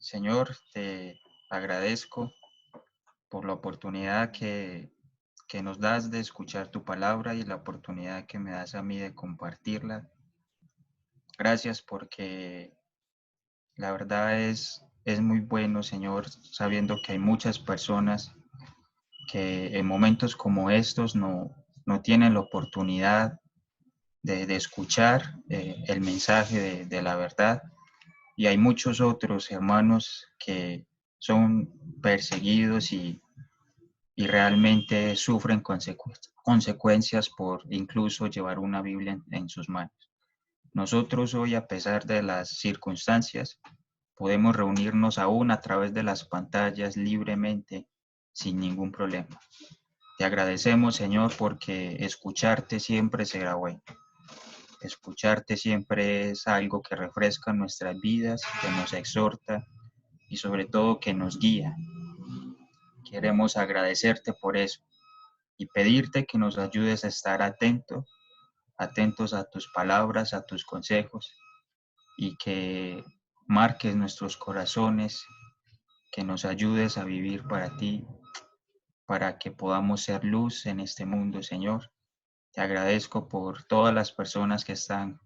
Señor, te agradezco por la oportunidad que nos das de escuchar tu palabra y la oportunidad que me das a mí de compartirla. Gracias porque la verdad es muy bueno, Señor, sabiendo que hay muchas personas que en momentos como estos no tienen la oportunidad de escuchar el mensaje de la verdad. Y hay muchos otros hermanos que son perseguidos y realmente sufren consecuencias por incluso llevar una Biblia en sus manos. Nosotros hoy, a pesar de las circunstancias, podemos reunirnos aún a través de las pantallas libremente, sin ningún problema. Te agradecemos, Señor, porque escucharte siempre será bueno. Escucharte siempre es algo que refresca nuestras vidas, que nos exhorta y sobre todo que nos guía. Queremos agradecerte por eso y pedirte que nos ayudes a estar atentos a tus palabras, a tus consejos y que marques nuestros corazones, que nos ayudes a vivir para ti, para que podamos ser luz en este mundo, Señor. Te agradezco por todas las personas que están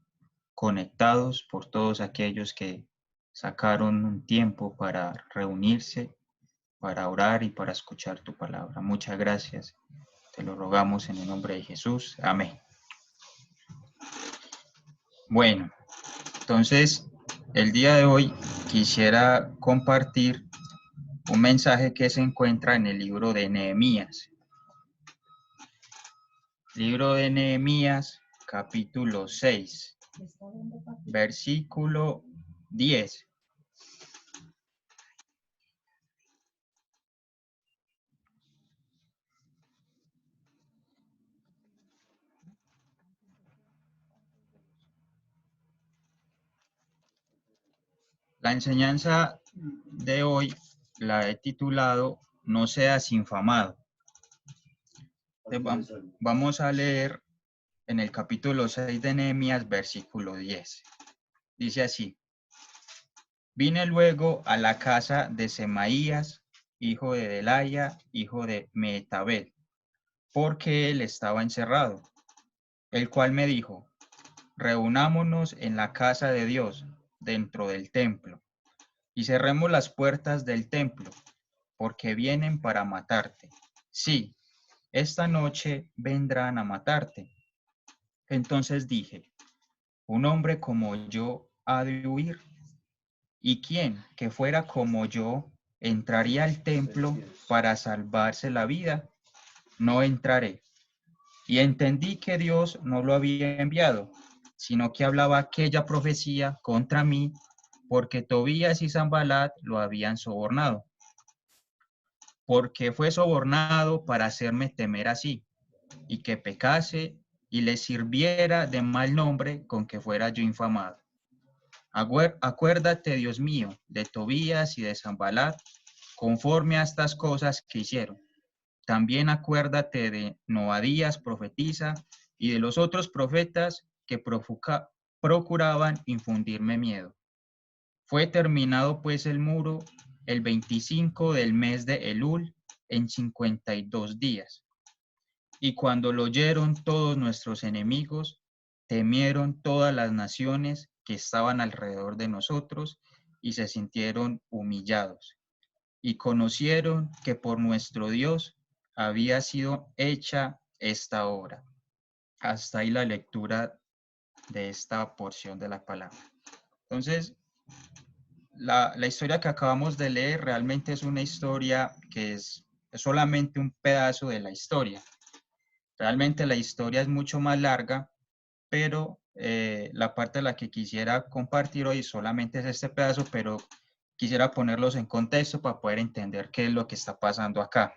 conectados, por todos aquellos que sacaron un tiempo para reunirse, para orar y para escuchar tu palabra. Muchas gracias. Te lo rogamos en el nombre de Jesús. Amén. Bueno, entonces el día de hoy quisiera compartir un mensaje que se encuentra en el libro de Nehemías. Libro de Nehemías, capítulo 6, versículo 10. La enseñanza de hoy la he titulado No seas infamado. Vamos a leer en el capítulo 6 de Nehemías, versículo 10. Dice así: Vine luego a la casa de Semaías, hijo de Delaya, hijo de Mehetabel, porque él estaba encerrado, el cual me dijo: Reunámonos en la casa de Dios, dentro del templo, y cerremos las puertas del templo, porque vienen para matarte. Sí, esta noche vendrán a matarte. Entonces dije: un hombre como yo ha de huir. ¿Y quién que fuera como yo entraría al templo para salvarse la vida? No entraré. Y entendí que Dios no lo había enviado, sino que hablaba aquella profecía contra mí, porque Tobías y Sanballat lo habían sobornado. Porque fue sobornado para hacerme temer así, y que pecase y le sirviera de mal nombre con que fuera yo infamado. Acuérdate, Dios mío, de Tobías y de Sanballat, conforme a estas cosas que hicieron. También acuérdate de Noadías, profetisa, y de los otros profetas que procuraban infundirme miedo. Fue terminado pues el muro el 25 del mes de Elul, en 52 días. Y cuando lo oyeron todos nuestros enemigos, temieron todas las naciones que estaban alrededor de nosotros y se sintieron humillados. Y conocieron que por nuestro Dios había sido hecha esta obra. Hasta ahí la lectura de esta porción de la palabra. Entonces, la historia que acabamos de leer realmente es una historia que es solamente un pedazo de la historia. Realmente la historia es mucho más larga, pero la parte de la que quisiera compartir hoy solamente es este pedazo, pero quisiera ponerlos en contexto para poder entender qué es lo que está pasando acá.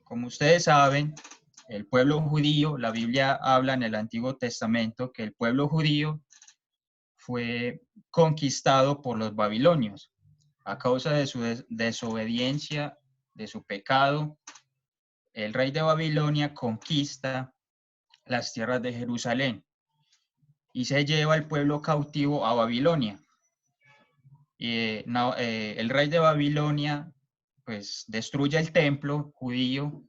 Como ustedes saben, el pueblo judío, la Biblia habla en el Antiguo Testamento que el pueblo judío fue conquistado por los babilonios a causa de su desobediencia, de su pecado. El rey de Babilonia conquista las tierras de Jerusalén y se lleva al pueblo cautivo a Babilonia. el rey de Babilonia pues destruye el templo judío,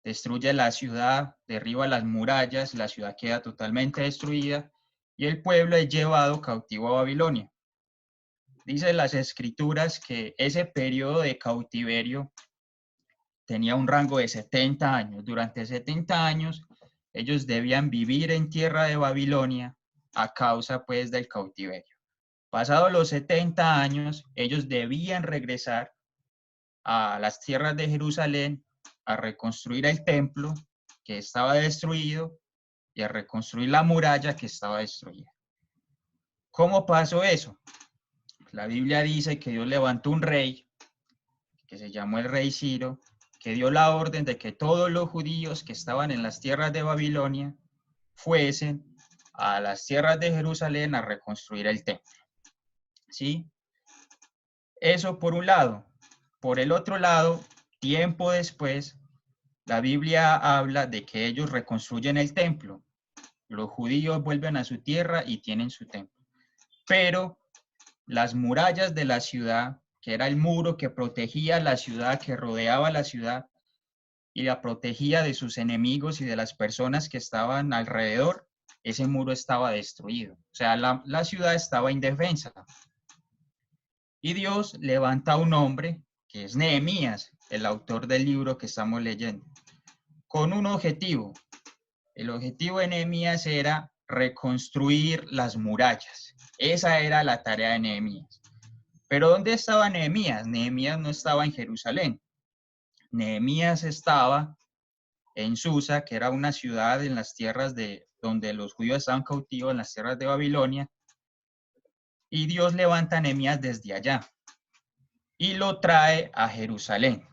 destruye la ciudad, derriba las murallas, la ciudad queda totalmente destruida y el pueblo es llevado cautivo a Babilonia. Dice las escrituras que ese periodo de cautiverio tenía un rango de 70 años. Durante 70 años ellos debían vivir en tierra de Babilonia a causa pues del cautiverio. Pasados los 70 años, ellos debían regresar a las tierras de Jerusalén a reconstruir el templo que estaba destruido y a reconstruir la muralla que estaba destruida. ¿Cómo pasó eso? La Biblia dice que Dios levantó un rey, que se llamó el rey Ciro, que dio la orden de que todos los judíos que estaban en las tierras de Babilonia fuesen a las tierras de Jerusalén a reconstruir el templo. ¿Sí? Eso por un lado. Por el otro lado, tiempo después, la Biblia habla de que ellos reconstruyen el templo. Los judíos vuelven a su tierra y tienen su templo. Pero las murallas de la ciudad, que era el muro que protegía la ciudad, que rodeaba la ciudad y la protegía de sus enemigos y de las personas que estaban alrededor, ese muro estaba destruido. O sea, la ciudad estaba indefensa. Y Dios levanta a un hombre, que es Nehemías, el autor del libro que estamos leyendo, con un objetivo. El objetivo de Nehemías era reconstruir las murallas. Esa era la tarea de Nehemías. Pero ¿dónde estaba Nehemías? Nehemías no estaba en Jerusalén. Nehemías estaba en Susa, que era una ciudad en las tierras de donde los judíos estaban cautivos, en las tierras de Babilonia. Y Dios levanta a Nehemías desde allá y lo trae a Jerusalén.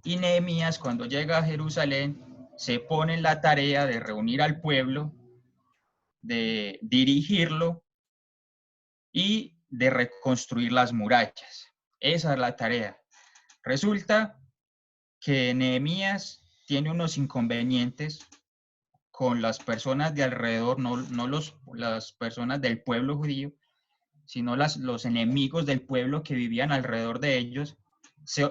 Y Nehemías, cuando llega a Jerusalén, se pone en la tarea de reunir al pueblo, de dirigirlo y de reconstruir las murallas. Esa es la tarea. Resulta que Nehemías tiene unos inconvenientes con las personas de alrededor, no las personas del pueblo judío, sino los enemigos del pueblo que vivían alrededor de ellos.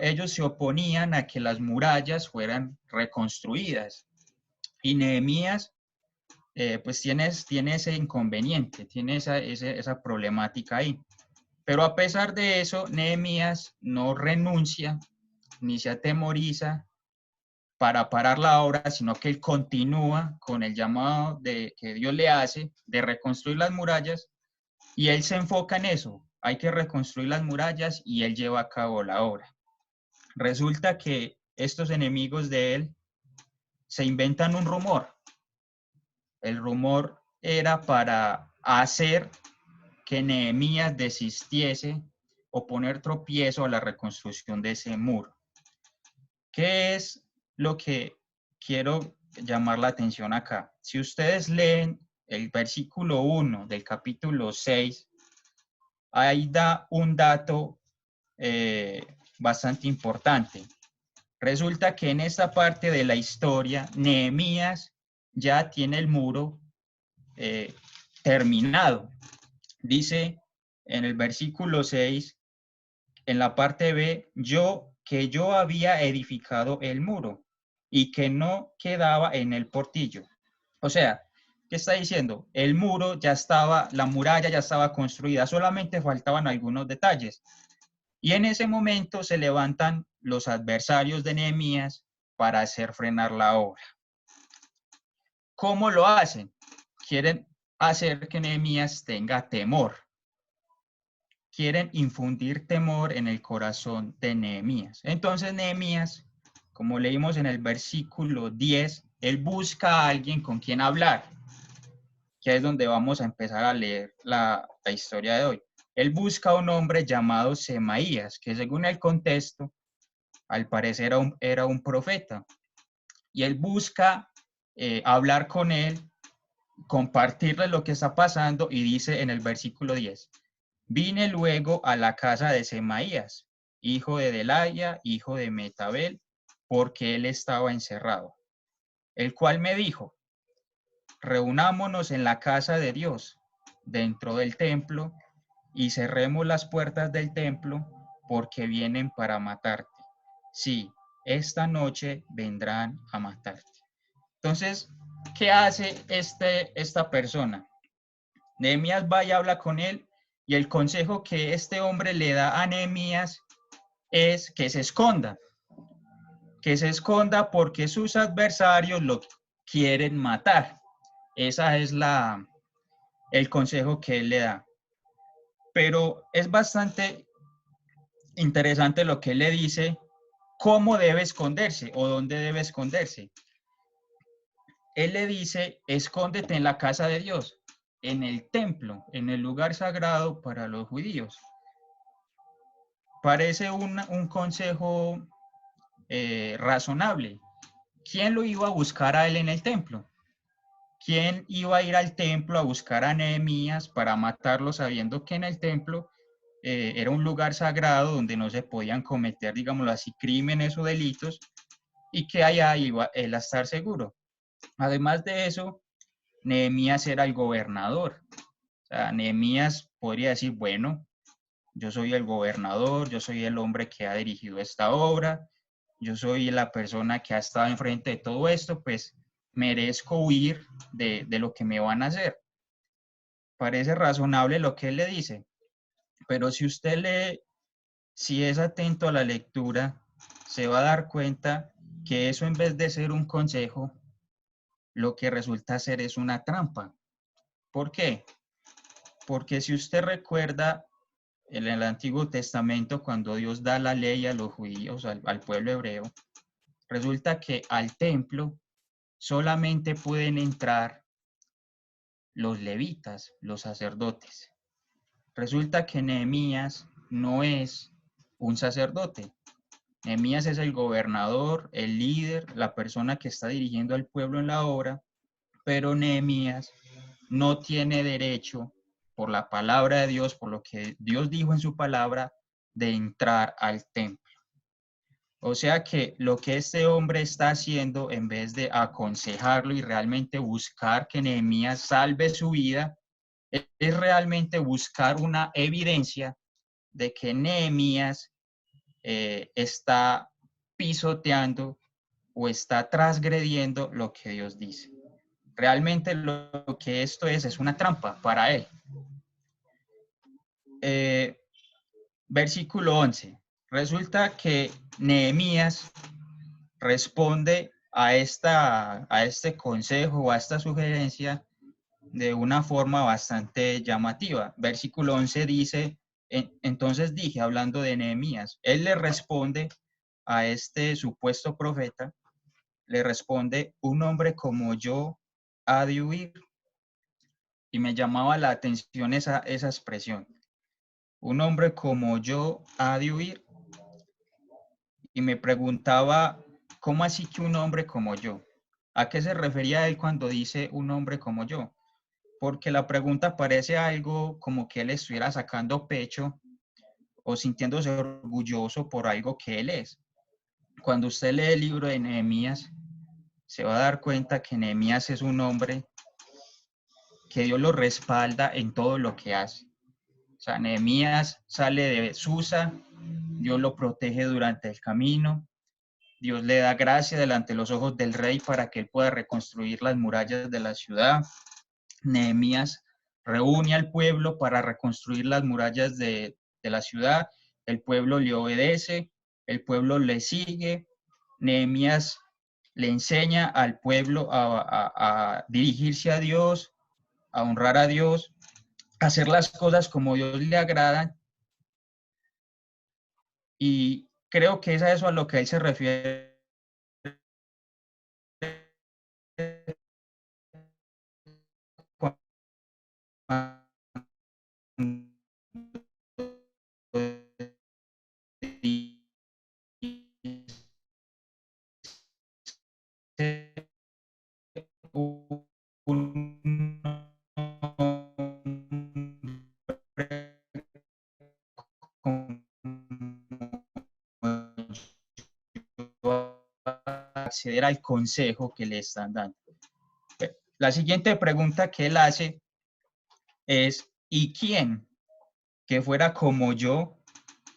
Ellos se oponían a que las murallas fueran reconstruidas. Y Nehemías pues tiene ese inconveniente, tiene esa problemática ahí. Pero a pesar de eso, Nehemías no renuncia ni se atemoriza para parar la obra, sino que él continúa con el llamado que Dios le hace de reconstruir las murallas y él se enfoca en eso. Hay que reconstruir las murallas y él lleva a cabo la obra. Resulta que estos enemigos de él se inventan un rumor. El rumor era para hacer que Nehemías desistiese o poner tropiezo a la reconstrucción de ese muro. ¿Qué es lo que quiero llamar la atención acá? Si ustedes leen el versículo 1 del capítulo 6, ahí da un dato bastante importante. Resulta que en esta parte de la historia, Nehemías ya tiene el muro terminado. Dice en el versículo 6, en la parte B, que yo había edificado el muro y que no quedaba en el portillo. O sea, ¿qué está diciendo? El muro ya estaba, la muralla ya estaba construida, solamente faltaban algunos detalles. Y en ese momento se levantan los adversarios de Nehemías para hacer frenar la obra. ¿Cómo lo hacen? Quieren hacer que Nehemías tenga temor. Quieren infundir temor en el corazón de Nehemías. Entonces Nehemías, como leímos en el versículo 10, él busca a alguien con quien hablar, que es donde vamos a empezar a leer la historia de hoy. Él busca a un hombre llamado Semaías, que según el contexto, al parecer era un profeta. Y él busca hablar con él, compartirle lo que está pasando y dice en el versículo 10, vine luego a la casa de Semaías, hijo de Delaya, hijo de Metabel, porque él estaba encerrado, el cual me dijo, reunámonos en la casa de Dios, dentro del templo, y cerremos las puertas del templo porque vienen para matarte. Sí, esta noche vendrán a matarte. Entonces, ¿qué hace esta persona? Nehemías va y habla con él, y el consejo que este hombre le da a Nehemías es que se esconda porque sus adversarios lo quieren matar. Esa es el consejo que él le da. Pero es bastante interesante lo que él le dice, cómo debe esconderse o dónde debe esconderse. Él le dice, escóndete en la casa de Dios, en el templo, en el lugar sagrado para los judíos. Parece un consejo razonable. ¿Quién lo iba a buscar a él en el templo? ¿Quién iba a ir al templo a buscar a Nehemías para matarlo sabiendo que en el templo era un lugar sagrado donde no se podían cometer, digámoslo así, crímenes o delitos, y que allá iba él a estar seguro? Además de eso, Nehemías era el gobernador. O sea, Nehemías podría decir, bueno, yo soy el gobernador, yo soy el hombre que ha dirigido esta obra, yo soy la persona que ha estado enfrente de todo esto, pues merezco huir de lo que me van a hacer. Parece razonable lo que él le dice, pero si usted lee, si es atento a la lectura, se va a dar cuenta que eso, en vez de ser un consejo, lo que resulta ser es una trampa. ¿Por qué? Porque si usted recuerda en el Antiguo Testamento, cuando Dios da la ley a los judíos, al pueblo hebreo, resulta que al templo solamente pueden entrar los levitas, los sacerdotes. Resulta que Nehemías no es un sacerdote. Nehemías es el gobernador, el líder, la persona que está dirigiendo al pueblo en la obra, pero Nehemías no tiene derecho, por la palabra de Dios, por lo que Dios dijo en su palabra, de entrar al templo. O sea que lo que este hombre está haciendo, en vez de aconsejarlo y realmente buscar que Nehemías salve su vida, es realmente buscar una evidencia de que Nehemías está pisoteando o está transgrediendo lo que Dios dice. Realmente lo que esto es una trampa para él. Versículo 11. Resulta que Nehemías responde a este consejo o a esta sugerencia de una forma bastante llamativa. Versículo 11 dice, entonces dije, hablando de Nehemías, él le responde a este supuesto profeta, le responde, un hombre como yo ha de huir. Y me llamaba la atención esa expresión. Un hombre como yo ha de huir. Y me preguntaba, ¿cómo así que un hombre como yo? ¿A qué se refería él cuando dice un hombre como yo? Porque la pregunta parece algo como que él estuviera sacando pecho o sintiéndose orgulloso por algo que él es. Cuando usted lee el libro de Nehemías, se va a dar cuenta que Nehemías es un hombre que Dios lo respalda en todo lo que hace. O sea, Nehemías sale de Susa, Dios lo protege durante el camino, Dios le da gracia delante de los ojos del rey para que él pueda reconstruir las murallas de la ciudad. Nehemías reúne al pueblo para reconstruir las murallas de la ciudad. El pueblo le obedece, el pueblo le sigue. Nehemías le enseña al pueblo a dirigirse a Dios, a honrar a Dios, a hacer las cosas como Dios le agradan. Y creo que es a eso a lo que él se refiere acceder al consejo que le están dando. La siguiente pregunta que él hace es, ¿y quién? que fuera como yo,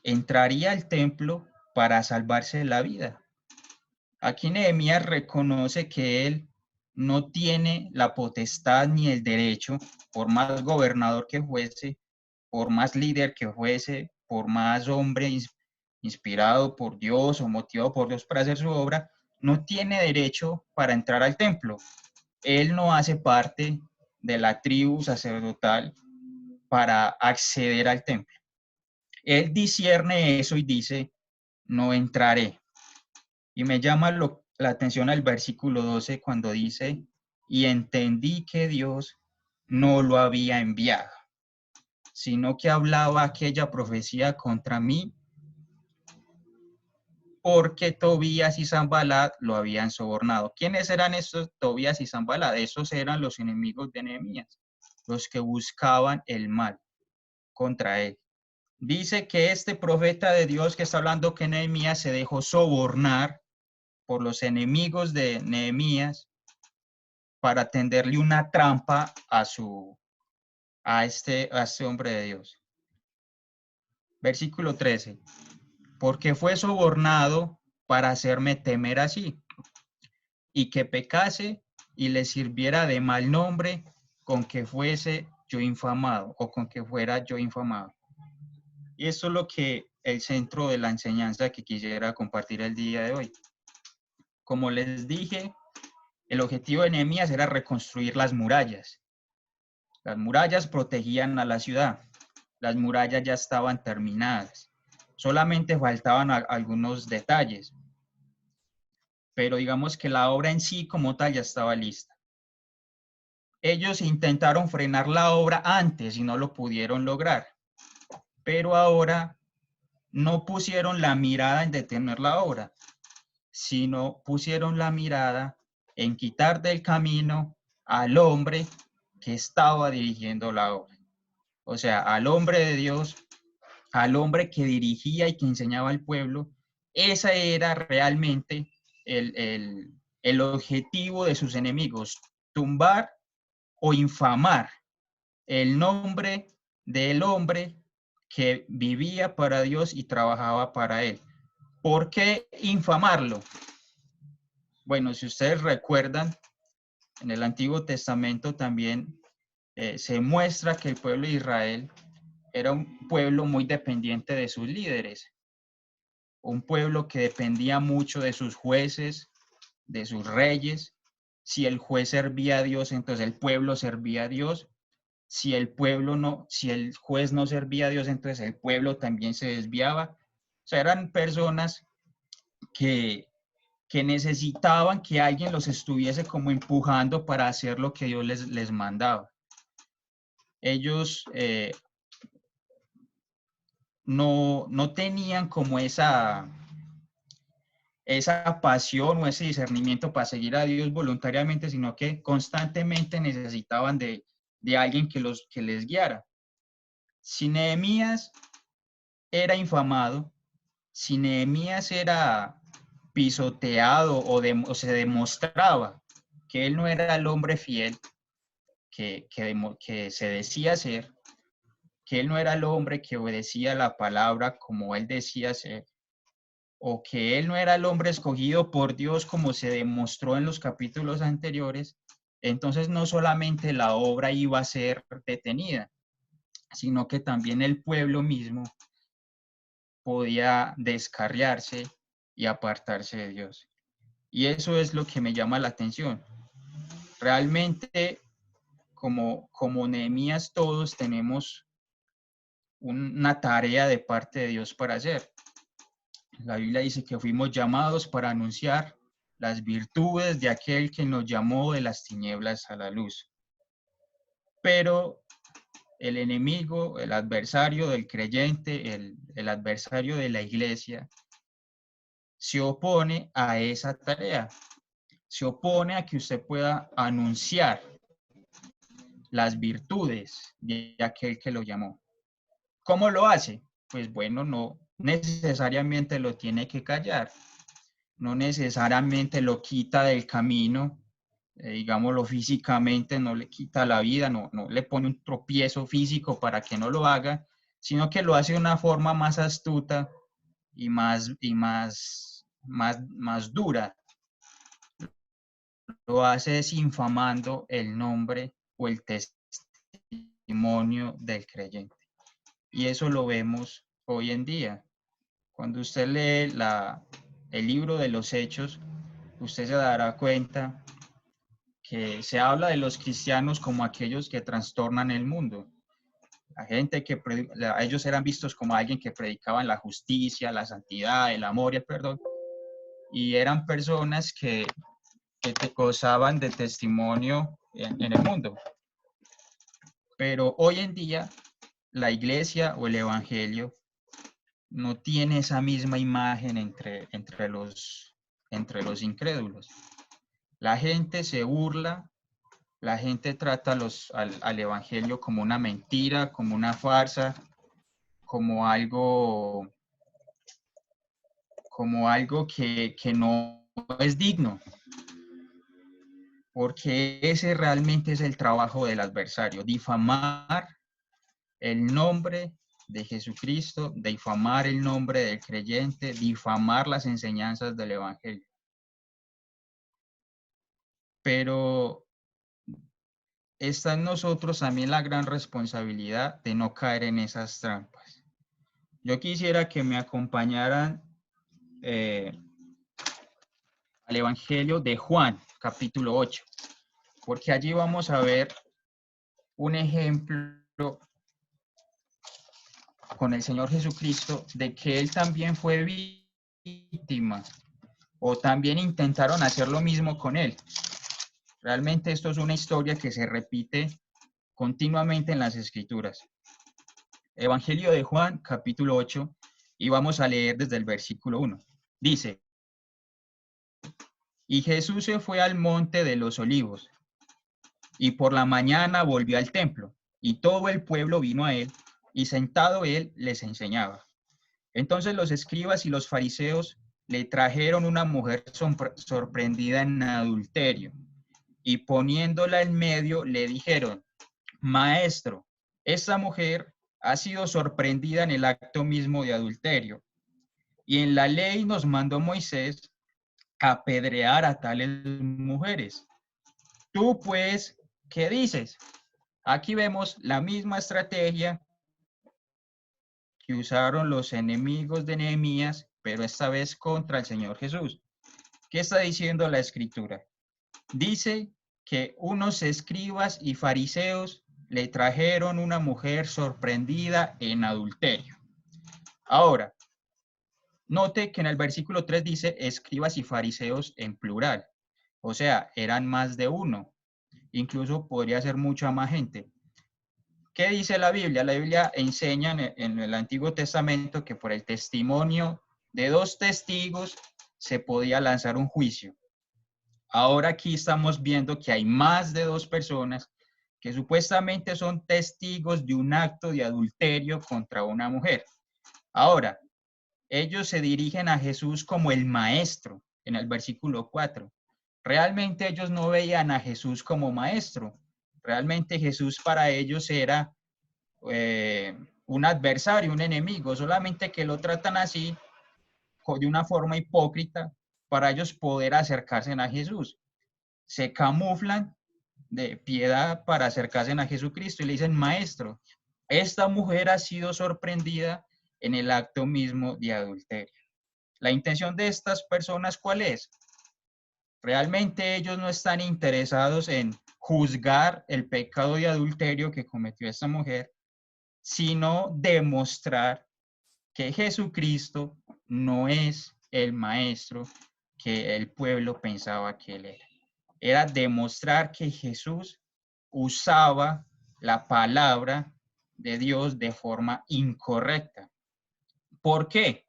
entraría al templo para salvarse la vida. Aquí Nehemías reconoce que él no tiene la potestad ni el derecho, por más gobernador que fuese, por más líder que fuese, por más hombre inspirado por Dios o motivado por Dios para hacer su obra, no tiene derecho para entrar al templo. Él no hace parte de la tribu sacerdotal para acceder al templo. Él discierne eso y dice, no entraré. Y me llama la atención al versículo 12 cuando dice, y entendí que Dios no lo había enviado, sino que hablaba aquella profecía contra mí porque Tobías y Sanbalat lo habían sobornado. ¿Quiénes eran estos Tobías y Sanbalat? Esos eran los enemigos de Nehemías, los que buscaban el mal contra él. Dice que este profeta de Dios que está hablando que Nehemías se dejó sobornar por los enemigos de Nehemías para tenderle una trampa a este hombre de Dios. Versículo 13. Porque fue sobornado para hacerme temer así, y que pecase y le sirviera de mal nombre con que fuese yo infamado o con que fuera yo infamado. Y eso es lo que el centro de la enseñanza que quisiera compartir el día de hoy. Como les dije, el objetivo de Nehemías era reconstruir las murallas. Las murallas protegían a la ciudad. Las murallas ya estaban terminadas. Solamente faltaban algunos detalles. Pero digamos que la obra en sí como tal ya estaba lista. Ellos intentaron frenar la obra antes y no lo pudieron lograr. Pero ahora no pusieron la mirada en detener la obra, sino pusieron la mirada en quitar del camino al hombre que estaba dirigiendo la obra. O sea, al hombre de Dios, al hombre que dirigía y que enseñaba al pueblo. Ese era realmente el objetivo de sus enemigos, tumbar o infamar el nombre del hombre que vivía para Dios y trabajaba para él. ¿Por qué infamarlo? Bueno, si ustedes recuerdan, en el Antiguo Testamento también se muestra que el pueblo de Israel era un pueblo muy dependiente de sus líderes, un pueblo que dependía mucho de sus jueces, de sus reyes. Si el juez servía a Dios, entonces el pueblo servía a Dios. Si el juez no servía a Dios, entonces el pueblo también se desviaba. O sea, eran personas que, que necesitaban que alguien los estuviese como empujando para hacer lo que Dios les mandaba. Ellos no tenían como esa pasión o ese discernimiento para seguir a Dios voluntariamente, sino que constantemente necesitaban de alguien que les guiara. Si Nehemías era infamado, si Nehemías era pisoteado o se demostraba que él no era el hombre fiel que se decía ser, que él no era el hombre que obedecía la palabra como él decía ser, o que él no era el hombre escogido por Dios como se demostró en los capítulos anteriores, entonces no solamente la obra iba a ser detenida, sino que también el pueblo mismo podía descarriarse y apartarse de Dios. Y eso es lo que me llama la atención. Realmente, como Nehemías, todos tenemos una tarea de parte de Dios para hacer. La Biblia dice que fuimos llamados para anunciar las virtudes de aquel que nos llamó de las tinieblas a la luz. Pero el enemigo, el adversario del creyente, el adversario de la iglesia, se opone a esa tarea. Se opone a que usted pueda anunciar las virtudes de aquel que lo llamó. ¿Cómo lo hace? Pues bueno, no necesariamente lo tiene que callar, no necesariamente lo quita del camino, digámoslo físicamente, no le quita la vida, no le pone un tropiezo físico para que no lo haga, sino que lo hace de una forma más astuta y más dura. Lo hace desinfamando el nombre o el testimonio del creyente. Y eso lo vemos hoy en día. Cuando usted lee el libro de los Hechos, usted se dará cuenta que se habla de los cristianos como aquellos que trastornan el mundo. La gente ellos eran vistos como alguien que predicaban la justicia, la santidad, el amor y el perdón. Y eran personas que te gozaban de testimonio en el mundo. Pero hoy en día la iglesia o el evangelio no tiene esa misma imagen entre los incrédulos. La gente se burla, la gente trata al evangelio como una mentira, como una farsa, como algo que no es digno, porque ese realmente es el trabajo del adversario, difamar el nombre de Jesucristo, difamar el nombre del creyente, difamar las enseñanzas del evangelio. Pero está en nosotros también la gran responsabilidad de no caer en esas trampas. Yo quisiera que me acompañaran al Evangelio de Juan, capítulo 8, porque allí vamos a ver un ejemplo con el Señor Jesucristo de que Él también fue víctima o también intentaron hacer lo mismo con Él. Realmente esto es una historia que se repite continuamente en las Escrituras. Evangelio de Juan, capítulo 8, y vamos a leer desde el versículo 1. Dice, y Jesús se fue al monte de los olivos, y por la mañana volvió al templo, y todo el pueblo vino a él, y sentado él les enseñaba. Entonces los escribas y los fariseos le trajeron una mujer sorprendida en adulterio, y poniéndola en medio le dijeron, Maestro, esta mujer ha sido sorprendida en el acto mismo de adulterio, y en la ley nos mandó Moisés apedrear a tales mujeres. Tú, pues, ¿qué dices? Aquí vemos la misma estrategia que usaron los enemigos de Nehemías, pero esta vez contra el Señor Jesús. ¿Qué está diciendo la Escritura? Dice que unos escribas y fariseos le trajeron una mujer sorprendida en adulterio. Ahora, note que en el versículo 3 dice escribas y fariseos en plural. O sea, eran más de uno. Incluso podría ser mucha más gente. ¿Qué dice la Biblia? La Biblia enseña en el Antiguo Testamento que por el testimonio de dos testigos se podía lanzar un juicio. Ahora aquí estamos viendo que hay más de dos personas que supuestamente son testigos de un acto de adulterio contra una mujer. Ahora, ellos se dirigen a Jesús como el maestro en el versículo 4. Realmente ellos no veían a Jesús como maestro. Realmente Jesús para ellos era un adversario, un enemigo, solamente que lo tratan así de una forma hipócrita para ellos poder acercarse a Jesús. Se camuflan de piedad para acercarse a Jesucristo y le dicen, Maestro, esta mujer ha sido sorprendida en el acto mismo de adulterio. La intención de estas personas, ¿cuál es? Realmente ellos no están interesados en juzgar el pecado de adulterio que cometió esta mujer, sino demostrar que Jesucristo no es el maestro que el pueblo pensaba que él era. Era demostrar que Jesús usaba la palabra de Dios de forma incorrecta. ¿Por qué?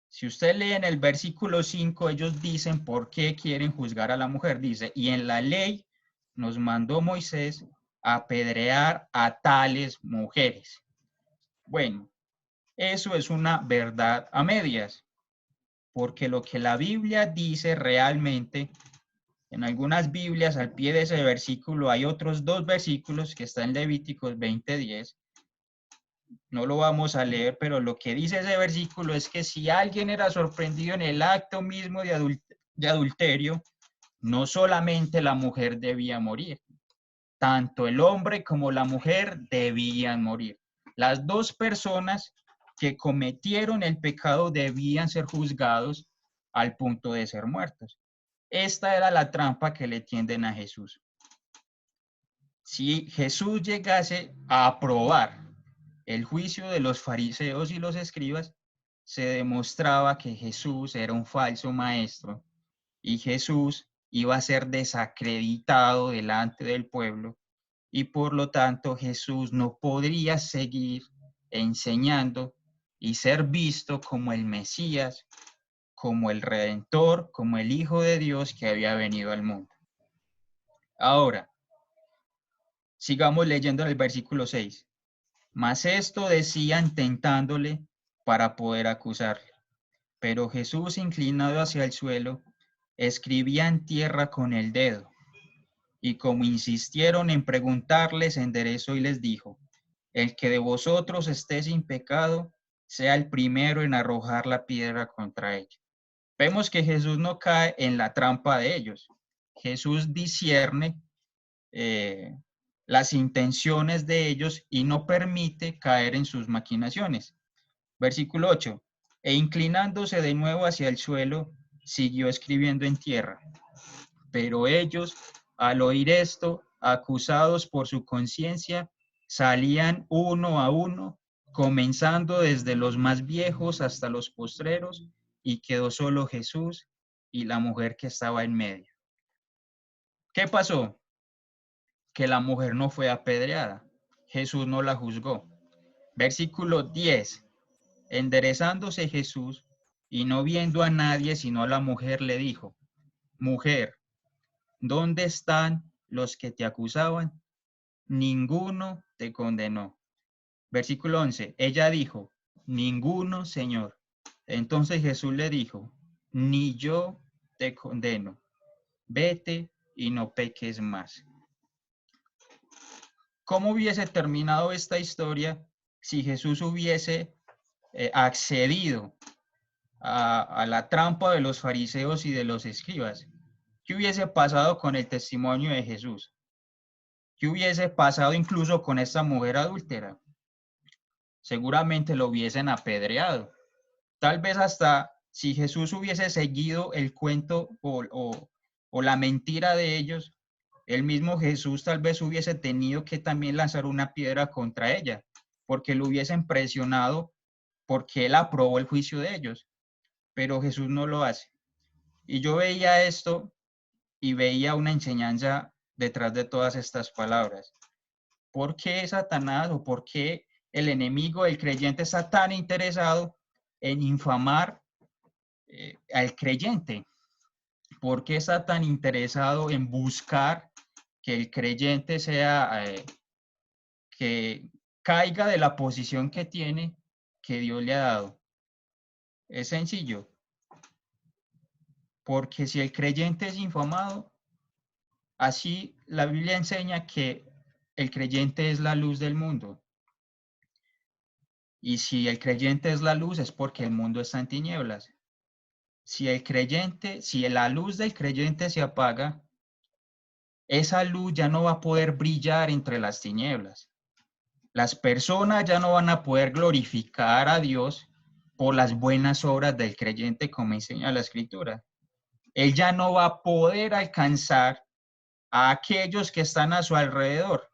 Si usted lee en el versículo 5, ellos dicen por qué quieren juzgar a la mujer. Dice, y en la ley nos mandó Moisés apedrear a tales mujeres. Bueno, eso es una verdad a medias, porque lo que la Biblia dice realmente, en algunas Biblias al pie de ese versículo hay otros dos versículos que están en Levíticos 20:10, no lo vamos a leer, pero lo que dice ese versículo es que si alguien era sorprendido en el acto mismo de adulterio, no solamente la mujer debía morir, tanto el hombre como la mujer debían morir. Las dos personas que cometieron el pecado debían ser juzgados al punto de ser muertos. Esta era la trampa que le tienden a Jesús. Si Jesús llegase a aprobar el juicio de los fariseos y los escribas, se demostraba que Jesús era un falso maestro y Jesús iba a ser desacreditado delante del pueblo y por lo tanto Jesús no podría seguir enseñando y ser visto como el Mesías, como el Redentor, como el Hijo de Dios que había venido al mundo. Ahora, sigamos leyendo en el versículo 6. Mas esto decían tentándole para poder acusarle. Pero Jesús, inclinado hacia el suelo, escribía en tierra con el dedo. Y como insistieron en preguntarle, se enderezó y les dijo: el que de vosotros esté sin pecado, sea el primero en arrojar la piedra contra ella. Vemos que Jesús no cae en la trampa de ellos. Jesús discierne las intenciones de ellos y no permite caer en sus maquinaciones. Versículo 8. E inclinándose de nuevo hacia el suelo, siguió escribiendo en tierra. Pero ellos, al oír esto, acusados por su conciencia, salían uno a uno, comenzando desde los más viejos hasta los postreros, y quedó solo Jesús y la mujer que estaba en medio. ¿Qué pasó? Que la mujer no fue apedreada. Jesús no la juzgó. Versículo 10. Enderezándose Jesús y no viendo a nadie sino a la mujer, le dijo: mujer, ¿dónde están los que te acusaban? Ninguno te condenó. Versículo 11. Ella dijo: ninguno, Señor. Entonces Jesús le dijo: ni yo te condeno. Vete y no peques más. ¿Cómo hubiese terminado esta historia si Jesús hubiese accedido a la trampa de los fariseos y de los escribas? ¿Qué hubiese pasado con el testimonio de Jesús? ¿Qué hubiese pasado incluso con esta mujer adúltera? Seguramente lo hubiesen apedreado. Tal vez hasta si Jesús hubiese seguido el cuento o la mentira de ellos, el mismo Jesús tal vez hubiese tenido que también lanzar una piedra contra ella, porque lo hubiesen presionado porque él aprobó el juicio de ellos. Pero Jesús no lo hace. Y yo veía esto y veía una enseñanza detrás de todas estas palabras. ¿Por qué Satanás o por qué el enemigo del creyente está tan interesado en infamar al creyente? ¿Por qué está tan interesado en buscar que el creyente sea, que caiga de la posición que tiene, que Dios le ha dado? Es sencillo, porque si el creyente es infamado, así la Biblia enseña que el creyente es la luz del mundo. Y si el creyente es la luz, es porque el mundo está en tinieblas. Si la luz del creyente se apaga, esa luz ya no va a poder brillar entre las tinieblas. Las personas ya no van a poder glorificar a Dios por las buenas obras del creyente, como enseña la Escritura. Él ya no va a poder alcanzar a aquellos que están a su alrededor.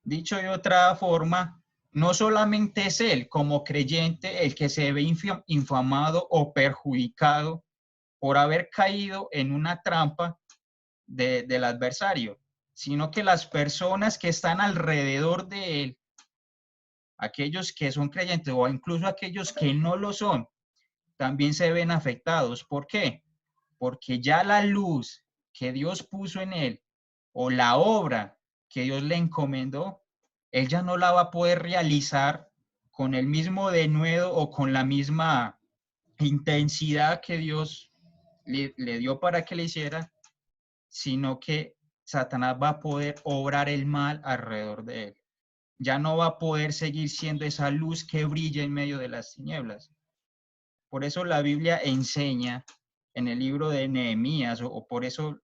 Dicho de otra forma, no solamente es él como creyente el que se ve infamado o perjudicado por haber caído en una trampa del adversario, sino que las personas que están alrededor de él, aquellos que son creyentes o incluso aquellos que no lo son, también se ven afectados. ¿Por qué? Porque ya la luz que Dios puso en él o la obra que Dios le encomendó, él ya no la va a poder realizar con el mismo denuedo o con la misma intensidad que Dios le dio para que le hiciera, sino que Satanás va a poder obrar el mal alrededor de él. ya no va a poder seguir siendo esa luz que brilla en medio de las tinieblas. Por eso la Biblia enseña en el libro de Nehemías, o por eso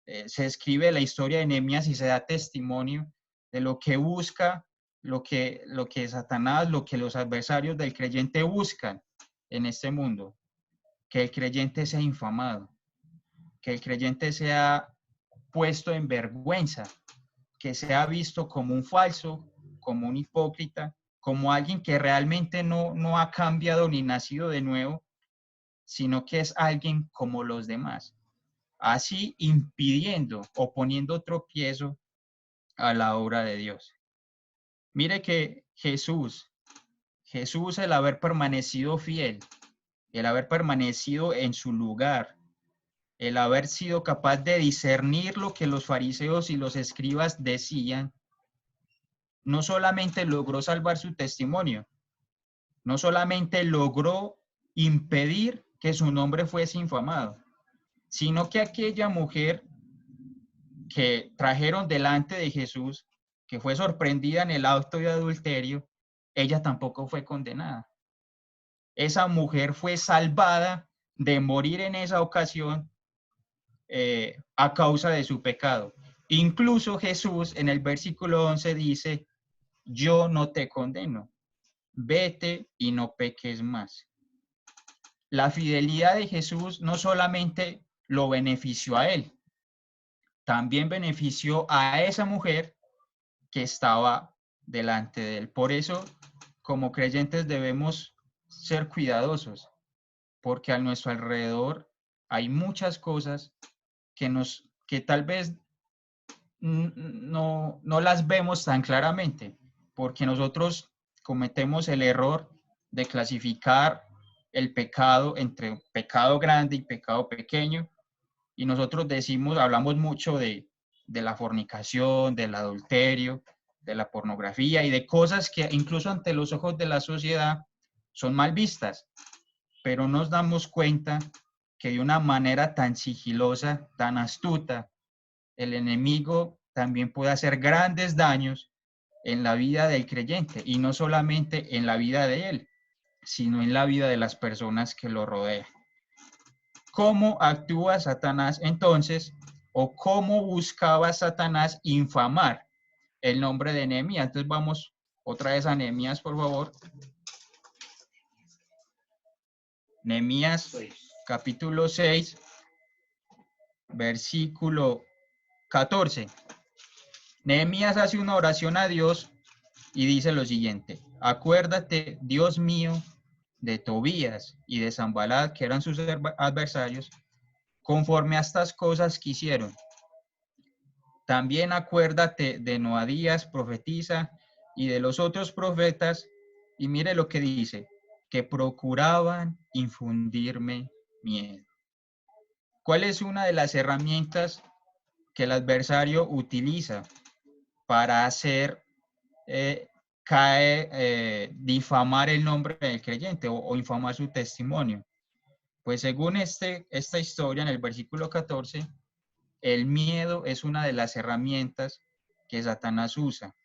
se escribe la historia de Nehemías y se da testimonio de lo que busca, lo que Satanás, lo que los adversarios del creyente buscan en este mundo, que el creyente sea infamado, que el creyente sea puesto en vergüenza, que sea visto como un falso, como un hipócrita, como alguien que realmente no ha cambiado ni nacido de nuevo, sino que es alguien como los demás, así impidiendo o poniendo tropiezo a la obra de Dios. Mire que Jesús, el haber permanecido fiel, el haber permanecido en su lugar, el haber sido capaz de discernir lo que los fariseos y los escribas decían, no solamente logró salvar su testimonio, no solamente logró impedir que su nombre fuese infamado, sino que aquella mujer que trajeron delante de Jesús, que fue sorprendida en el acto de adulterio, ella tampoco fue condenada. Esa mujer fue salvada de morir en esa ocasión a causa de su pecado. Incluso Jesús en el versículo 11 dice, yo no te condeno, vete y no peques más. La fidelidad de Jesús no solamente lo benefició a él, también benefició a esa mujer que estaba delante de él. Por eso, como creyentes debemos ser cuidadosos, porque a nuestro alrededor hay muchas cosas que tal vez no las vemos tan claramente, porque nosotros cometemos el error de clasificar el pecado entre pecado grande y pecado pequeño, y nosotros hablamos mucho de la fornicación, del adulterio, de la pornografía y de cosas que incluso ante los ojos de la sociedad son mal vistas, pero nos damos cuenta que de una manera tan sigilosa, tan astuta, el enemigo también puede hacer grandes daños en la vida del creyente y no solamente en la vida de él, sino en la vida de las personas que lo rodean. ¿Cómo actúa Satanás entonces o cómo buscaba Satanás infamar el nombre de Nehemías? Entonces vamos otra vez a Nehemías, por favor. Nehemías capítulo 6, versículo 14. Nehemías hace una oración a Dios y dice lo siguiente: acuérdate, Dios mío, de Tobías y de Sanballat, que eran sus adversarios, conforme a estas cosas que hicieron. También acuérdate de Noadías, profetisa, y de los otros profetas, y mire lo que dice, que procuraban infundirme miedo. ¿Cuál es una de las herramientas que el adversario utiliza para hacer difamar el nombre del creyente o infamar su testimonio? Pues según esta historia en el versículo 14, el miedo es una de las herramientas que Satanás usa.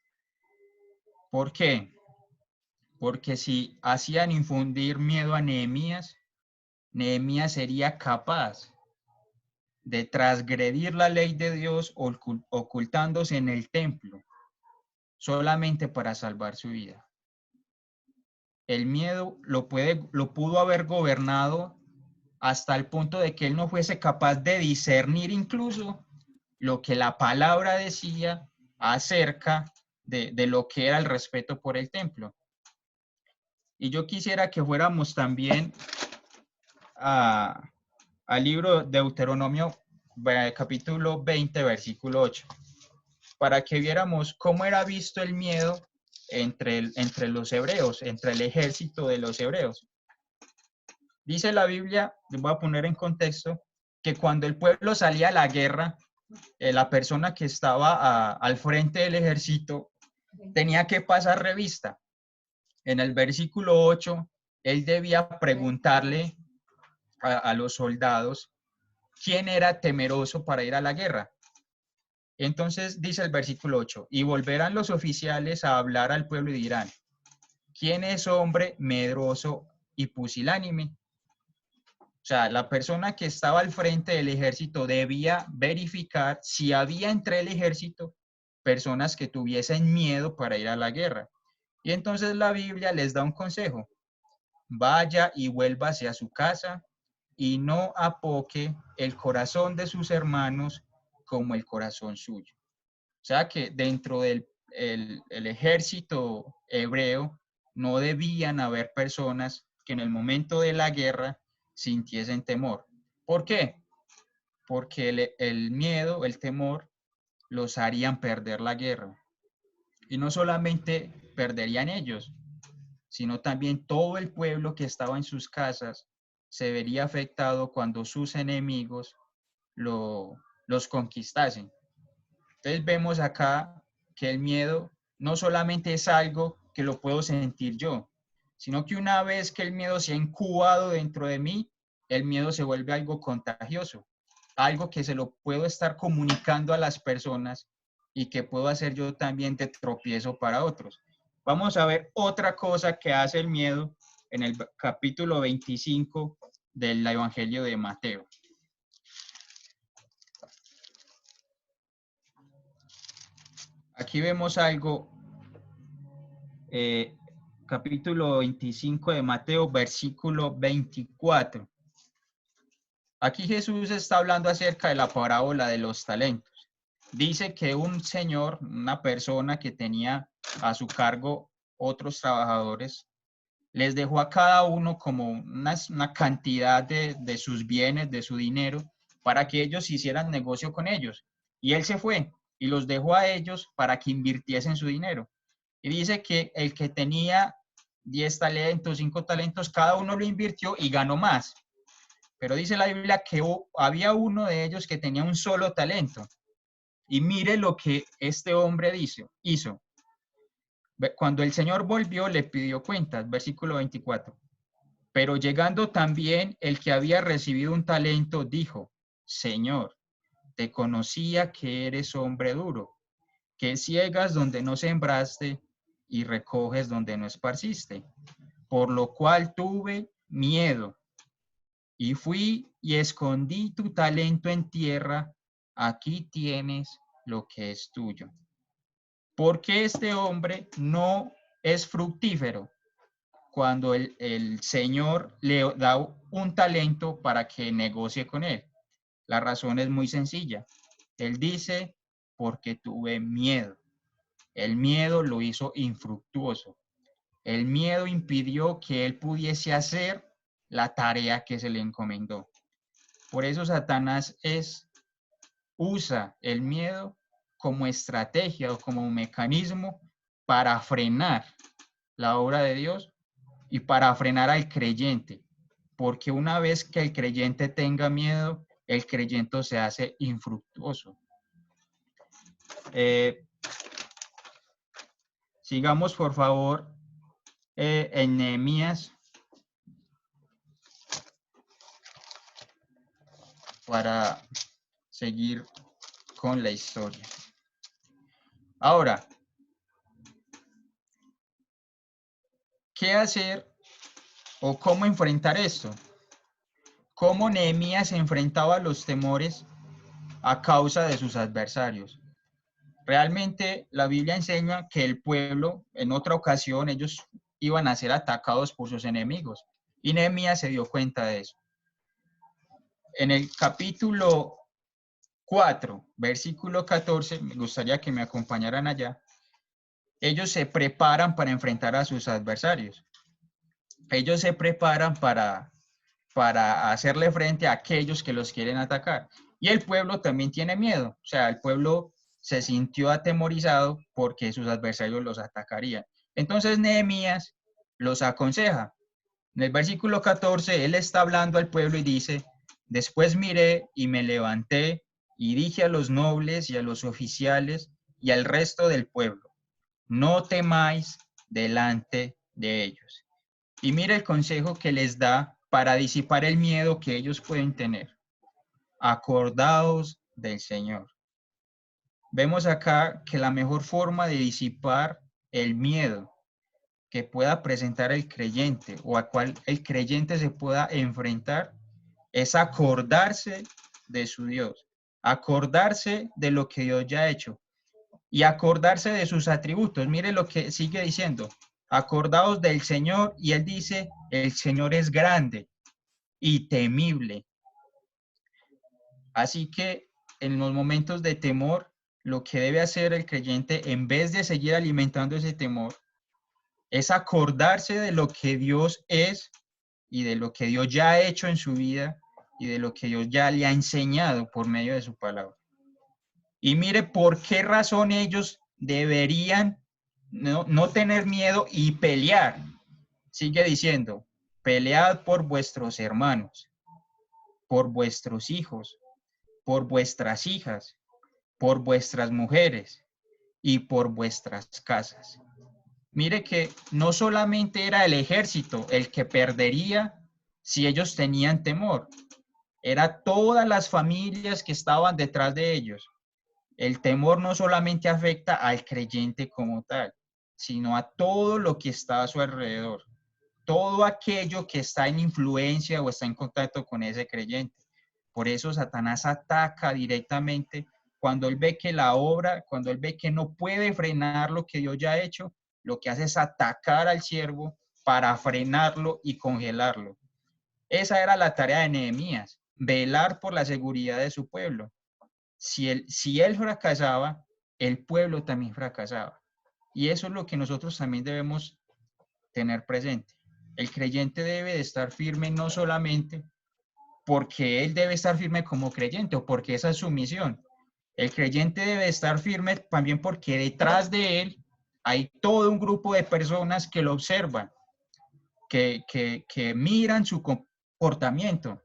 ¿Por qué? Porque si hacían infundir miedo a Nehemías, Nehemías sería capaz de transgredir la ley de Dios ocultándose en el templo solamente para salvar su vida. El miedo lo pudo haber gobernado hasta el punto de que él no fuese capaz de discernir incluso lo que la palabra decía acerca de lo que era el respeto por el templo. Y yo quisiera que fuéramos también al libro de Deuteronomio, capítulo 20, versículo 8, para que viéramos cómo era visto el miedo entre los hebreos, entre el ejército de los hebreos. Dice la Biblia, les voy a poner en contexto, que cuando el pueblo salía a la guerra, la persona que estaba al frente del ejército tenía que pasar revista. En el versículo 8, él debía preguntarle a los soldados quién era temeroso para ir a la guerra. Entonces dice el versículo 8, y volverán los oficiales a hablar al pueblo y dirán, ¿quién es hombre medroso y pusilánime? O sea, la persona que estaba al frente del ejército debía verificar si había entre el ejército personas que tuviesen miedo para ir a la guerra. Y entonces la Biblia les da un consejo. Vaya y vuélvase a su casa y no apoque el corazón de sus hermanos como el corazón suyo. O sea que dentro del el ejército hebreo no debían haber personas que en el momento de la guerra sintiesen temor. ¿Por qué? Porque el miedo, el temor, los harían perder la guerra. Y no solamente perderían ellos, sino también todo el pueblo que estaba en sus casas se vería afectado cuando sus enemigos los conquistasen. Entonces vemos acá que el miedo no solamente es algo que lo puedo sentir yo, sino que una vez que el miedo se ha incubado dentro de mí, el miedo se vuelve algo contagioso, algo que se lo puedo estar comunicando a las personas y que puedo hacer yo también de tropiezo para otros. Vamos a ver otra cosa que hace el miedo en el capítulo 25 del Evangelio de Mateo. Aquí vemos algo, capítulo 25 de Mateo, versículo 24. Aquí Jesús está hablando acerca de la parábola de los talentos. Dice que un señor, una persona que tenía a su cargo otros trabajadores, les dejó a cada uno como una cantidad de sus bienes, de su dinero, para que ellos hicieran negocio con ellos. Y él se fue y los dejó a ellos para que invirtiesen su dinero. Y dice que el que tenía 10 talentos, 5 talentos, cada uno lo invirtió y ganó más. Pero dice la Biblia que había uno de ellos que tenía un solo talento. Y mire lo que este hombre hizo. Cuando el Señor volvió, le pidió cuentas, versículo 24. Pero llegando también el que había recibido un talento, dijo, Señor, te conocía que eres hombre duro, que ciegas donde no sembraste y recoges donde no esparciste. Por lo cual tuve miedo y fui y escondí tu talento en tierra. Aquí tienes lo que es tuyo. Porque este hombre no es fructífero cuando el Señor le da un talento para que negocie con él. La razón es muy sencilla. Él dice, porque tuve miedo. El miedo lo hizo infructuoso. El miedo impidió que él pudiese hacer la tarea que se le encomendó. Por eso Satanás usa el miedo como estrategia o como mecanismo para frenar la obra de Dios y para frenar al creyente. Porque una vez que el creyente tenga miedo, el creyente se hace infructuoso. Sigamos, por favor, en Nehemías para seguir con la historia. Ahora, ¿qué hacer o cómo enfrentar esto? ¿Cómo Nehemías se enfrentaba a los temores a causa de sus adversarios? Realmente la Biblia enseña que el pueblo, en otra ocasión, ellos iban a ser atacados por sus enemigos. Y Nehemías se dio cuenta de eso. En el capítulo 4, versículo 14, me gustaría que me acompañaran allá. Ellos se preparan para enfrentar a sus adversarios. Ellos se preparan para hacerle frente a aquellos que los quieren atacar. Y el pueblo también tiene miedo. O sea, el pueblo se sintió atemorizado porque sus adversarios los atacarían. Entonces Nehemías los aconseja. En el versículo 14, él está hablando al pueblo y dice, después miré y me levanté y dije a los nobles y a los oficiales y al resto del pueblo, no temáis delante de ellos. Y mira el consejo que les da para disipar el miedo que ellos pueden tener. Acordaos del Señor. vemos acá que la mejor forma de disipar el miedo que pueda presentar el creyente o a cual el creyente se pueda enfrentar es acordarse de su Dios, acordarse de lo que Dios ya ha hecho y acordarse de sus atributos. Mire lo que sigue diciendo, acordaos del Señor, y él dice, el Señor es grande y temible. Así que en los momentos de temor, lo que debe hacer el creyente, en vez de seguir alimentando ese temor, es acordarse de lo que Dios es y de lo que Dios ya ha hecho en su vida y de lo que Dios ya le ha enseñado por medio de su palabra. Y mire por qué razón ellos deberían no tener miedo y pelear. Sigue diciendo, pelead por vuestros hermanos, por vuestros hijos, por vuestras hijas, por vuestras mujeres y por vuestras casas. Mire que no solamente era el ejército el que perdería si ellos tenían temor, era todas las familias que estaban detrás de ellos. El temor no solamente afecta al creyente como tal, sino a todo lo que está a su alrededor, todo aquello que está en influencia o está en contacto con ese creyente. Por eso Satanás ataca directamente cuando él ve que la obra, cuando él ve que no puede frenar lo que Dios ya ha hecho, lo que hace es atacar al siervo para frenarlo y congelarlo. Esa era la tarea de Nehemías, velar por la seguridad de su pueblo. Si él fracasaba, el pueblo también fracasaba. Y eso es lo que nosotros también debemos tener presente. El creyente debe de estar firme no solamente porque él debe estar firme como creyente o porque esa es su misión. El creyente debe estar firme también porque detrás de él hay todo un grupo de personas que lo observan, que miran su comportamiento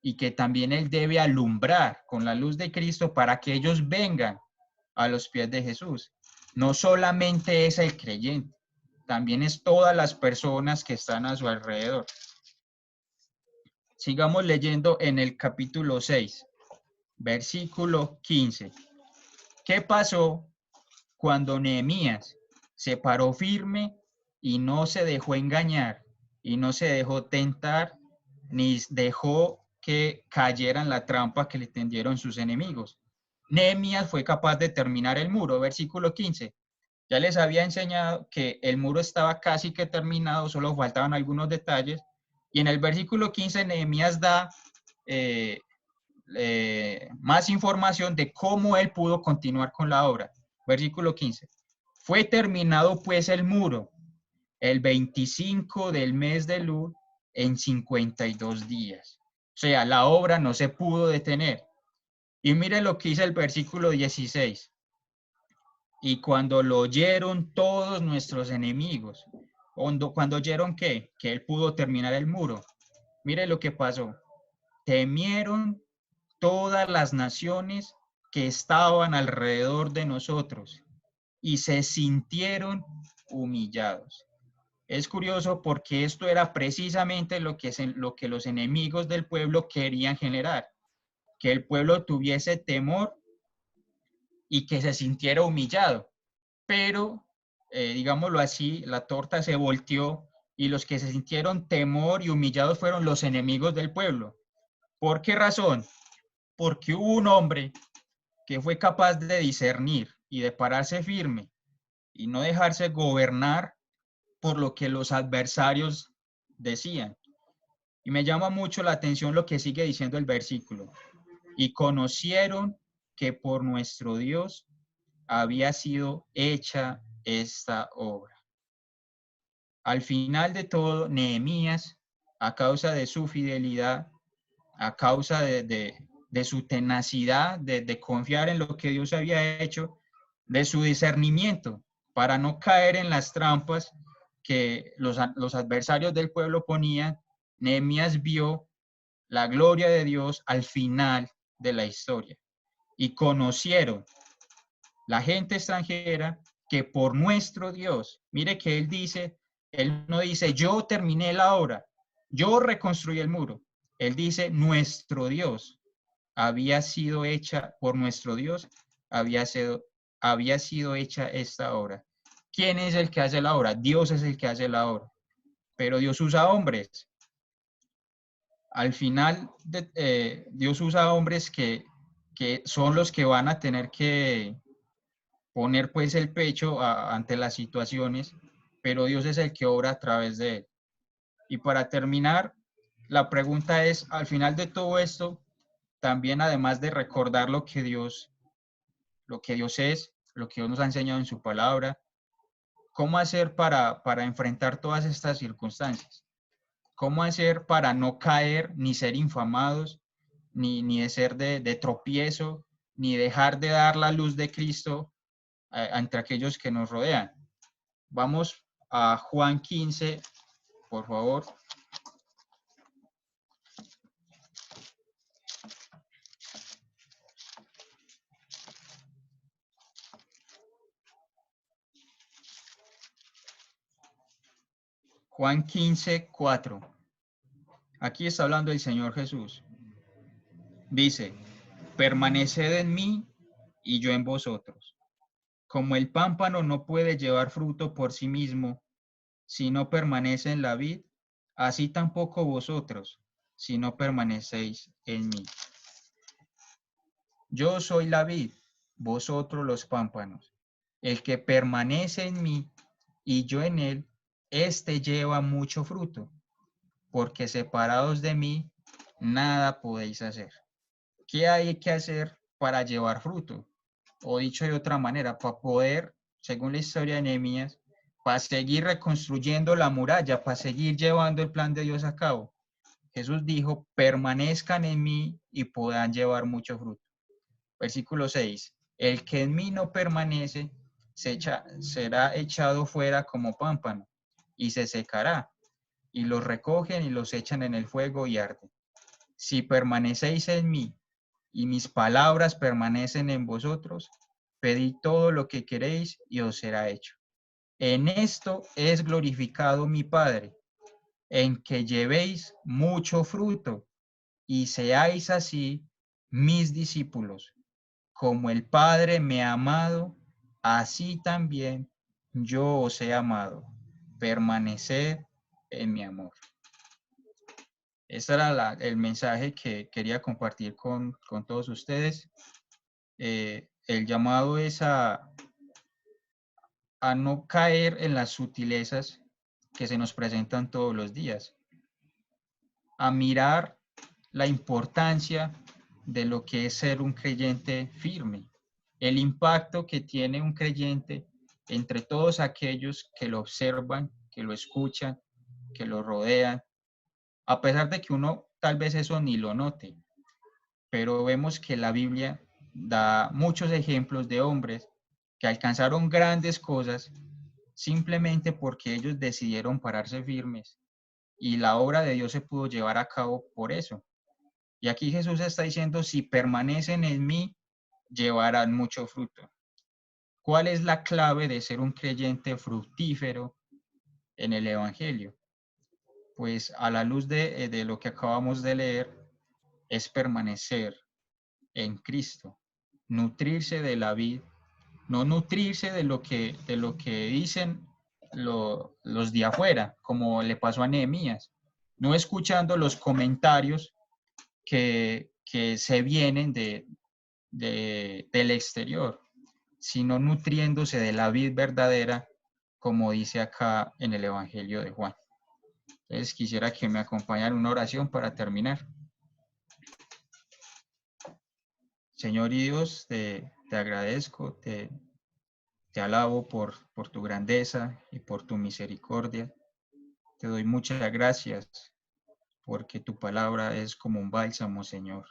y que también él debe alumbrar con la luz de Cristo para que ellos vengan a los pies de Jesús. No solamente es el creyente, también es todas las personas que están a su alrededor. Sigamos leyendo en el capítulo 6, versículo 15. ¿Qué pasó cuando Nehemías se paró firme y no se dejó engañar y no se dejó tentar ni dejó que cayera en la trampa que le tendieron sus enemigos? Nehemías fue capaz de terminar el muro, versículo 15. Ya les había enseñado que el muro estaba casi que terminado, solo faltaban algunos detalles. Y en el versículo 15, Nehemías da más información de cómo él pudo continuar con la obra. Versículo 15. Fue terminado pues el muro el 25 del mes de Elul en 52 días. O sea, la obra no se pudo detener. Y mire lo que dice el versículo 16. Y cuando lo oyeron todos nuestros enemigos, cuando oyeron que él pudo terminar el muro, mire lo que pasó. Temieron todas las naciones que estaban alrededor de nosotros y se sintieron humillados. Es curioso porque esto era precisamente lo que los enemigos del pueblo querían generar, que el pueblo tuviese temor y que se sintiera humillado. Pero, digámoslo así, la torta se volteó y los que se sintieron temor y humillados fueron los enemigos del pueblo. ¿Por qué razón? Porque hubo un hombre que fue capaz de discernir y de pararse firme y no dejarse gobernar por lo que los adversarios decían. Y me llama mucho la atención lo que sigue diciendo el versículo. Y conocieron que por nuestro Dios había sido hecha esta obra. Al final de todo, Nehemías, a causa de su fidelidad, a causa de su tenacidad, de confiar en lo que Dios había hecho, de su discernimiento, para no caer en las trampas que los adversarios del pueblo ponían, Nehemías vio la gloria de Dios al final de la historia. Y conocieron la gente extranjera que por nuestro Dios, mire que él no dice, yo terminé la obra, yo reconstruí el muro. Él dice, nuestro Dios había sido hecha por nuestro Dios, había sido, había sido hecha esta obra. ¿Quién es el que hace la obra? Dios es el que hace la obra. Pero Dios usa hombres. Al final, Dios usa hombres que son los que van a tener que poner pues el pecho ante las situaciones, pero Dios es el que obra a través de él. Y para terminar, la pregunta es, al final de todo esto, también además de recordar lo que Dios es, lo que Dios nos ha enseñado en su palabra, ¿cómo hacer para enfrentar todas estas circunstancias? ¿Cómo hacer para no caer ni ser infamados, ni de ser de tropiezo, ni dejar de dar la luz de Cristo entre aquellos que nos rodean? Vamos a Juan 15, por favor. Juan 15, 4. Aquí está hablando el Señor Jesús. Dice, permaneced en mí y yo en vosotros. Como el pámpano no puede llevar fruto por sí mismo si no permanece en la vid, así tampoco vosotros si no permanecéis en mí. Yo soy la vid, vosotros los pámpanos. El que permanece en mí y yo en él, éste lleva mucho fruto, porque separados de mí, nada podéis hacer. ¿Qué hay que hacer para llevar fruto? O dicho de otra manera, para poder, según la historia de Nehemías, para seguir reconstruyendo la muralla, para seguir llevando el plan de Dios a cabo. Jesús dijo, permanezcan en mí y puedan llevar mucho fruto. Versículo 6. El que en mí no permanece será echado fuera como pámpano y se secará, y los recogen y los echan en el fuego y arden. Si permanecéis en mí y mis palabras permanecen en vosotros, pedid todo lo que queréis y os será hecho. En esto es glorificado mi Padre, en que llevéis mucho fruto y seáis así mis discípulos. Como el Padre me ha amado, así también yo os he amado. Permaneced en mi amor. Este era el mensaje que quería compartir con todos ustedes. El llamado es a no caer en las sutilezas que se nos presentan todos los días, a mirar la importancia de lo que es ser un creyente firme, el impacto que tiene un creyente entre todos aquellos que lo observan, que lo escuchan, que lo rodean, a pesar de que uno tal vez eso ni lo note, pero vemos que la Biblia da muchos ejemplos de hombres que alcanzaron grandes cosas simplemente porque ellos decidieron pararse firmes y la obra de Dios se pudo llevar a cabo por eso. Y aquí Jesús está diciendo, si permanecen en mí, llevarán mucho fruto. ¿Cuál es la clave de ser un creyente fructífero en el Evangelio? Pues a la luz de lo que acabamos de leer, es permanecer en Cristo, nutrirse de la vid, no nutrirse de lo que dicen los de afuera, como le pasó a Nehemías, no escuchando los comentarios que se vienen del exterior, sino nutriéndose de la vid verdadera, como dice acá en el Evangelio de Juan. Entonces quisiera que me acompañaran una oración para terminar. Señor y Dios, te agradezco, te alabo por tu grandeza y por tu misericordia. Te doy muchas gracias porque tu palabra es como un bálsamo, Señor.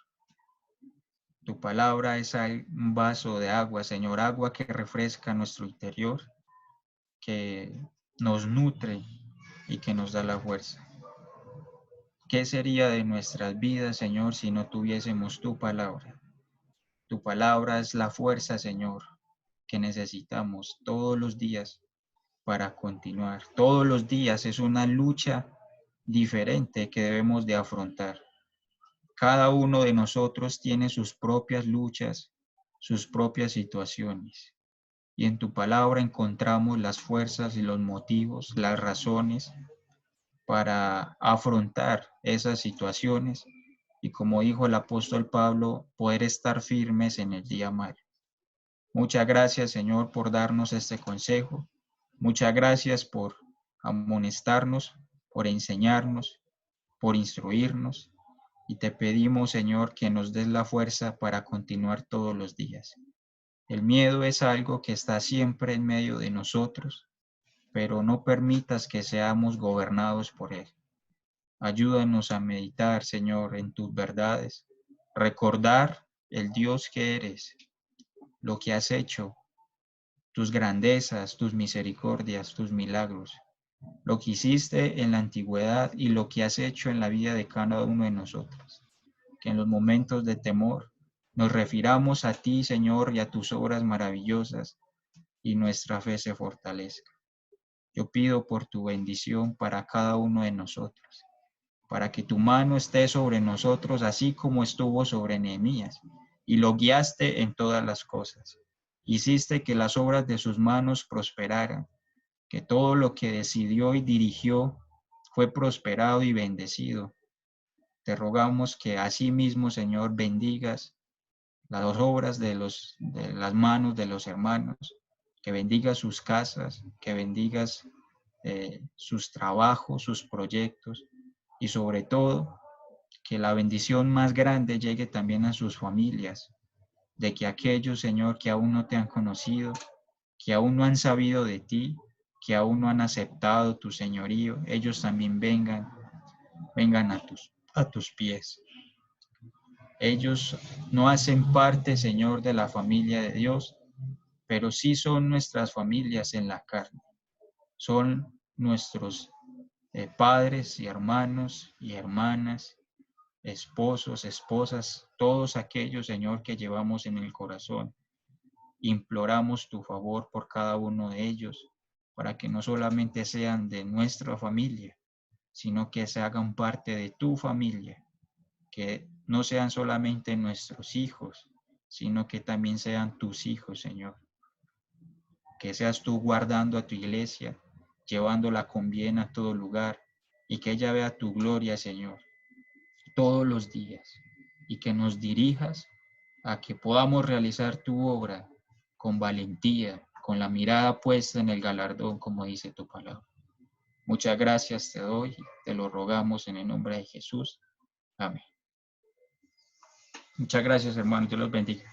Tu palabra es un vaso de agua, Señor, agua que refresca nuestro interior, que nos nutre y que nos da la fuerza. ¿Qué sería de nuestras vidas, Señor, si no tuviésemos tu palabra? Tu palabra es la fuerza, Señor, que necesitamos todos los días para continuar. Todos los días es una lucha diferente que debemos de afrontar. Cada uno de nosotros tiene sus propias luchas, sus propias situaciones. Y en tu palabra encontramos las fuerzas y los motivos, las razones para afrontar esas situaciones y, como dijo el apóstol Pablo, poder estar firmes en el día malo. Muchas gracias, Señor, por darnos este consejo. Muchas gracias por amonestarnos, por enseñarnos, por instruirnos. Y te pedimos, Señor, que nos des la fuerza para continuar todos los días. El miedo es algo que está siempre en medio de nosotros, pero no permitas que seamos gobernados por él. Ayúdanos a meditar, Señor, en tus verdades, recordar el Dios que eres, lo que has hecho, tus grandezas, tus misericordias, tus milagros, lo que hiciste en la antigüedad y lo que has hecho en la vida de cada uno de nosotros. Que en los momentos de temor nos refiramos a ti, Señor, y a tus obras maravillosas, y nuestra fe se fortalezca. Yo pido por tu bendición para cada uno de nosotros, para que tu mano esté sobre nosotros así como estuvo sobre Nehemías, y lo guiaste en todas las cosas. Hiciste que las obras de sus manos prosperaran, que todo lo que decidió y dirigió fue prosperado y bendecido. Te rogamos que así mismo, Señor, bendigas las obras de las manos de los hermanos, que bendigas sus casas, que bendigas sus trabajos, sus proyectos, y sobre todo que la bendición más grande llegue también a sus familias, de que aquellos, Señor, que aún no te han conocido, que aún no han sabido de ti, que aún no han aceptado tu señorío, ellos también vengan a tus pies. Ellos no hacen parte, Señor, de la familia de Dios, pero sí son nuestras familias en la carne. Son nuestros padres y hermanos y hermanas, esposos, esposas, todos aquellos, Señor, que llevamos en el corazón. Imploramos tu favor por cada uno de ellos, para que no solamente sean de nuestra familia, sino que se hagan parte de tu familia, que no sean solamente nuestros hijos, sino que también sean tus hijos, Señor. Que seas tú guardando a tu iglesia, llevándola con bien a todo lugar, y que ella vea tu gloria, Señor, todos los días, y que nos dirijas a que podamos realizar tu obra con valentía, con la mirada puesta en el galardón, como dice tu palabra. Muchas gracias te doy, te lo rogamos en el nombre de Jesús. Amén. Muchas gracias, hermanos. Dios los bendiga.